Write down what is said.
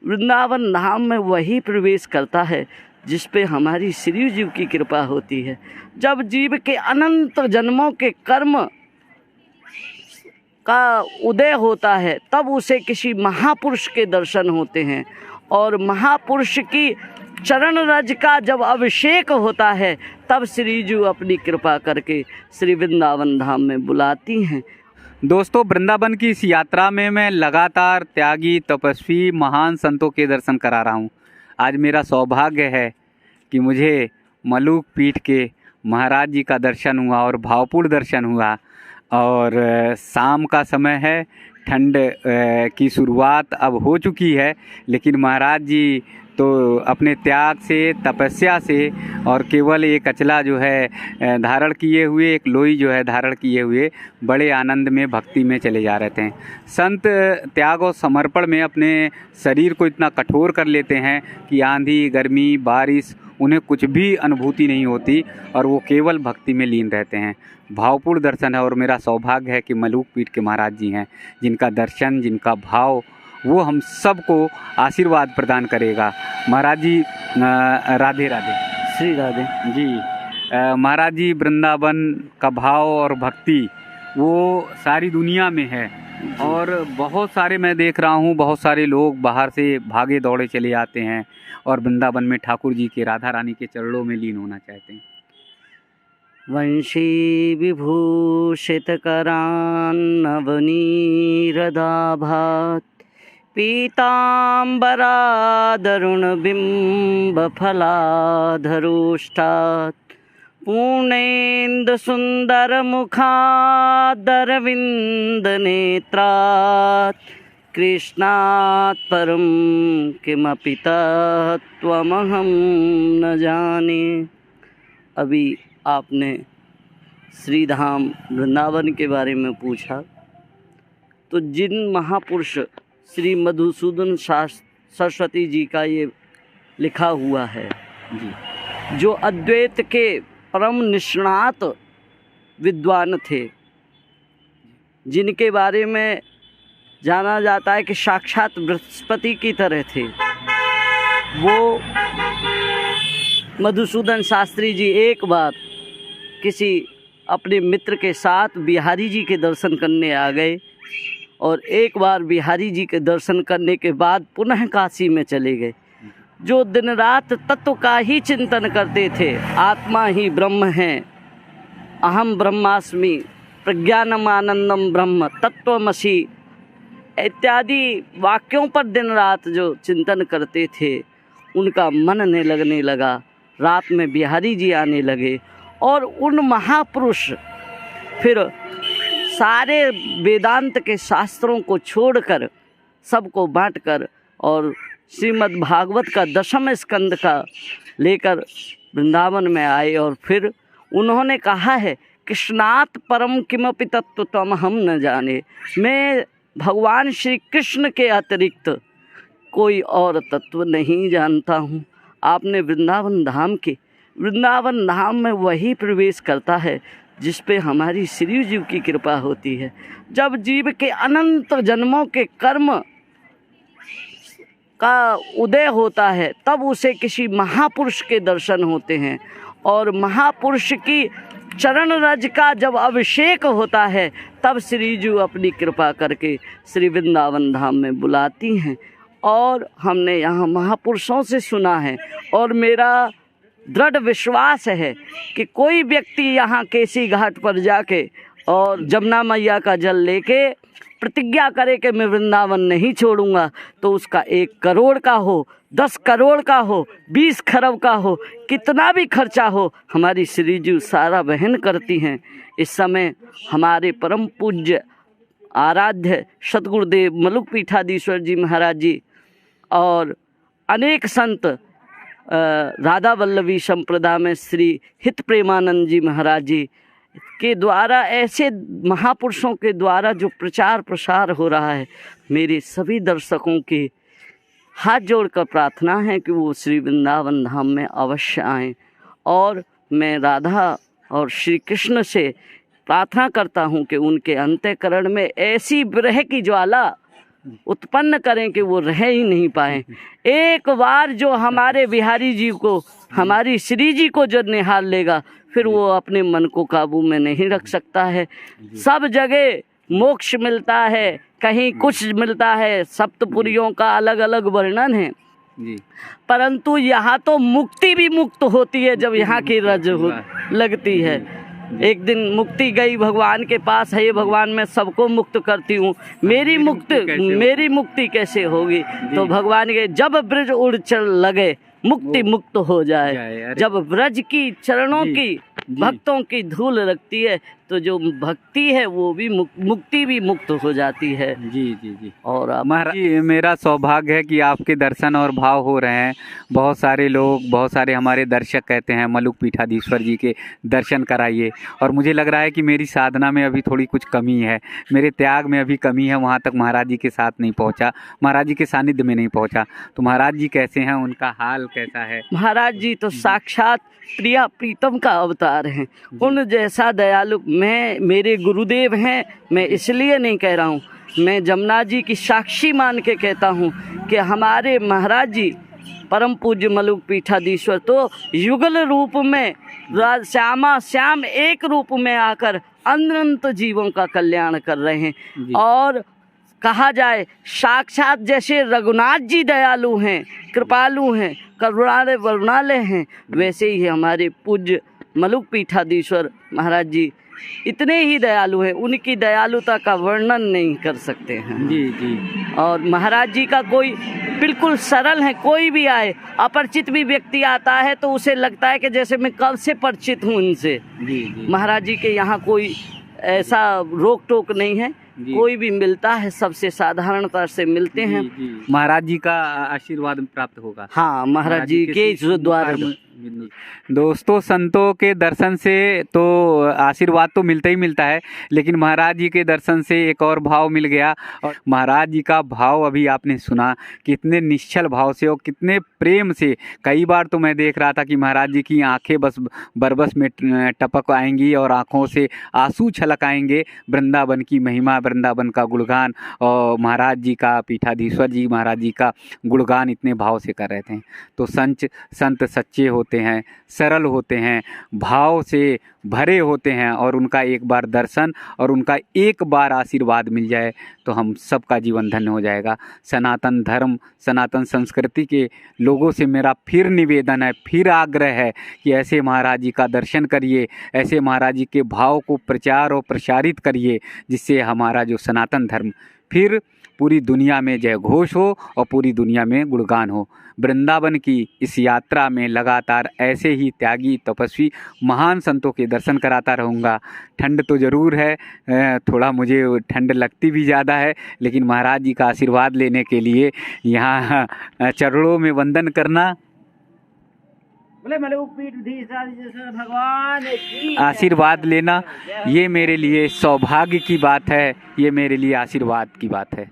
वृंदावन धाम में वही प्रवेश करता है जिस पे हमारी श्री जीव की कृपा होती है। जब जीव के अनंत जन्मों के कर्म का उदय होता है तब उसे किसी महापुरुष के दर्शन होते हैं, और महापुरुष की चरण रज का जब अभिषेक होता है तब श्री जीव अपनी कृपा करके श्री वृंदावन धाम में बुलाती हैं। दोस्तों, वृंदावन की इस यात्रा में मैं लगातार त्यागी, तपस्वी, महान संतों के दर्शन करा रहा हूँ। आज मेरा सौभाग्य है कि मुझे मलूक पीठ के महाराज जी का दर्शन हुआ और भावपूर्ण दर्शन हुआ। और शाम का समय है, ठंड की शुरुआत अब हो चुकी है, लेकिन महाराज जी तो अपने त्याग से, तपस्या से और केवल एक अचला जो है धारण किए हुए, एक लोई जो है धारण किए हुए बड़े आनंद में, भक्ति में चले जा रहे थे। संत त्याग और समर्पण में अपने शरीर को इतना कठोर कर लेते हैं कि आंधी, गर्मी, बारिश उन्हें कुछ भी अनुभूति नहीं होती और वो केवल भक्ति में लीन रहते हैं। भावपूर्ण दर्शन है और मेरा सौभाग्य है कि मलूक पीठ के महाराज जी हैं, जिनका दर्शन, जिनका भाव वो हम सबको आशीर्वाद प्रदान करेगा। महाराज जी राधे राधे। श्री राधे जी। महाराज जी, वृंदावन का भाव और भक्ति वो सारी दुनिया में है और बहुत सारे मैं देख रहा हूँ, बहुत सारे लोग बाहर से भागे दौड़े चले आते हैं और वृंदावन में ठाकुर जी के, राधा रानी के चरणों में लीन होना चाहते हैं। वंशी विभूषित करान्नवनीरदाभात पीताम्बरादरुणबिम्बफलाधरोष्टात् पूर्णेन्दुसुन्दरमुखादरविन्दनेत्रात् कृष्णात् परं किमपि तत्त्वमहं न जाने। अभी आपने श्रीधाम वृंदावन के बारे में पूछा, तो जिन महापुरुष श्री मधुसूदन सरस्वती जी का ये लिखा हुआ है जी, जो अद्वैत के परम निष्णात विद्वान थे, जिनके बारे में जाना जाता है कि साक्षात बृहस्पति की तरह थे, वो मधुसूदन शास्त्री जी एक बार किसी अपने मित्र के साथ बिहारी जी के दर्शन करने आ गए और एक बार बिहारी जी के दर्शन करने के बाद पुनः काशी में चले गए। जो दिन रात तत्व का ही चिंतन करते थे, आत्मा ही ब्रह्म है, अहम ब्रह्मास्मि, प्रज्ञानम आनंदम ब्रह्म, तत्वमसि इत्यादि वाक्यों पर दिन रात जो चिंतन करते थे, उनका मन ने लगने लगा। रात में बिहारी जी आने लगे और उन महापुरुष फिर सारे वेदांत के शास्त्रों को छोड़कर, सबको बांटकर और श्रीमद् भागवत का 10वें स्कंद का लेकर वृंदावन में आए और फिर उन्होंने कहा है, कृष्णात् परम किमपि तत्त्वम हम न जाने। मैं भगवान श्री कृष्ण के अतिरिक्त कोई और तत्व नहीं जानता हूँ। आपने वृंदावन धाम में वही प्रवेश करता है जिस पे हमारी श्री जीव की कृपा होती है। जब जीव के अनंत जन्मों के कर्म का उदय होता है तब उसे किसी महापुरुष के दर्शन होते हैं, और महापुरुष की चरण रज का जब अभिषेक होता है तब श्री जीव अपनी कृपा करके श्री वृंदावन धाम में बुलाती हैं। और हमने यहाँ महापुरुषों से सुना है और मेरा दृढ़ विश्वास है कि कोई व्यक्ति यहाँ केसी घाट पर जाके और जमुना मैया का जल लेके प्रतिज्ञा करे कि मैं वृंदावन नहीं छोड़ूंगा, तो उसका 1 करोड़ का हो, 10 करोड़ का हो, 20 खरब का हो, कितना भी खर्चा हो, हमारी श्री जीव सारा वहन करती हैं। इस समय हमारे परम पूज्य आराध्य सतगुरुदेव मलुक पीठाधीश्वर जी महाराज जी और अनेक संत, राधा वल्लभी संप्रदाय में श्री हित प्रेमानंद जी महाराज जी के द्वारा, ऐसे महापुरुषों के द्वारा जो प्रचार प्रसार हो रहा है, मेरे सभी दर्शकों के हाथ जोड़कर प्रार्थना है कि वो श्री वृंदावन धाम में अवश्य आएं। और मैं राधा और श्री कृष्ण से प्रार्थना करता हूँ कि उनके अंतःकरण में ऐसी विरह की ज्वाला उत्पन्न करें कि वो रह ही नहीं पाए। एक बार जो हमारे बिहारी जी को, हमारी श्री जी को जो निहाल लेगा, फिर वो अपने मन को काबू में नहीं रख सकता है। सब जगह मोक्ष मिलता है, कहीं कुछ मिलता है, सप्तपुरियों का अलग अलग वर्णन है जी। परंतु यहाँ तो मुक्ति भी मुक्त होती है जब यहाँ की रज लगती है। एक दिन मुक्ति गई भगवान के पास, है ये भगवान मैं सबको मुक्त करती हूँ, मेरी मुक्ति कैसे होगी? तो भगवान के जब ब्रज उड़ चल लगे मुक्ति मुक्त हो जाए। जब ब्रज की चरणों की भक्तों की धूल रखती है तो जो भक्ति है वो भी मुक्ति भी मुक्त हो जाती है। जी जी जी। और महाराज जी, मेरा सौभाग्य है कि आपके दर्शन और भाव हो रहे हैं। बहुत सारे लोग, बहुत सारे हमारे दर्शक कहते हैं मलुक पीठाधीश्वर जी के दर्शन कराइए, और मुझे लग रहा है कि मेरी साधना में अभी थोड़ी कुछ कमी है, मेरे त्याग में अभी कमी है, वहाँ तक महाराज जी के साथ नहीं पहुँचा, महाराज जी के सानिध्य में नहीं पहुँचा। तो महाराज जी कैसे हैं, उनका हाल कैसा है? महाराज जी तो साक्षात प्रिया प्रीतम का अवतार हैं। उन जैसा दयालु मेरे गुरुदेव हैं, मैं इसलिए नहीं कह रहा हूँ, मैं जमुना जी की साक्षी मान के कहता हूँ कि हमारे महाराज जी परम पूज्य मलुक पीठाधीश्वर तो युगल रूप में श्याम एक रूप में आकर अनंत जीवों का कल्याण कर रहे हैं। और कहा जाए साक्षात जैसे रघुनाथ जी दयालु हैं, कृपालु हैं, करुणालय हैं, वैसे ही हमारे पूज्य मलुक पीठाधीश्वर महाराज जी इतने ही दयालु हैं। उनकी दयालुता का वर्णन नहीं कर सकते हैं। जी जी। और महाराज जी का कोई बिल्कुल सरल है, कोई भी आए, अपरिचित भी व्यक्ति आता है तो उसे लगता है कि जैसे मैं कब से परिचित हूँ इनसे। जी जी। महाराज जी के यहाँ कोई ऐसा रोक टोक नहीं है, कोई भी मिलता है सबसे साधारणता से मिलते हैं। महाराज जी का आशीर्वाद प्राप्त होगा। हाँ, महाराज जी के द्वारा। दोस्तों, संतों के दर्शन से तो आशीर्वाद तो मिलता ही मिलता है, लेकिन महाराज जी के दर्शन से एक और भाव मिल गया। और महाराज जी का भाव अभी आपने सुना, कितने निश्चल भाव से और कितने प्रेम से। कई बार तो मैं देख रहा था कि महाराज जी की आंखें बस बरबस में टपक आएंगी और आंखों से आंसू छलक आएंगे। वृंदावन की महिमा, वृंदावन का गुणगान और महाराज जी का, पीठाधीश्वर जी महाराज जी का गुणगान इतने भाव से कर रहे थे। तो संत सच्चे होते हैं, सरल होते हैं, भाव से भरे होते हैं, और उनका एक बार दर्शन और उनका एक बार आशीर्वाद मिल जाए तो हम सबका जीवन धन्य हो जाएगा। सनातन धर्म, सनातन संस्कृति के लोगों से मेरा फिर निवेदन है, फिर आग्रह है कि ऐसे महाराज जी का दर्शन करिए, ऐसे महाराज जी के भाव को प्रचार और प्रसारित करिए, जिससे हमारा जो सनातन धर्म फिर पूरी दुनिया में जय घोष हो और पूरी दुनिया में गुणगान हो। वृंदावन की इस यात्रा में लगातार ऐसे ही त्यागी, तपस्वी, महान संतों के दर्शन कराता रहूँगा। ठंड तो ज़रूर है, थोड़ा मुझे ठंड लगती भी ज़्यादा है, लेकिन महाराज जी का आशीर्वाद लेने के लिए यहाँ चरणों में वंदन करना, भगवान आशीर्वाद लेना, ये मेरे लिए सौभाग्य की बात है, ये मेरे लिए आशीर्वाद की बात है।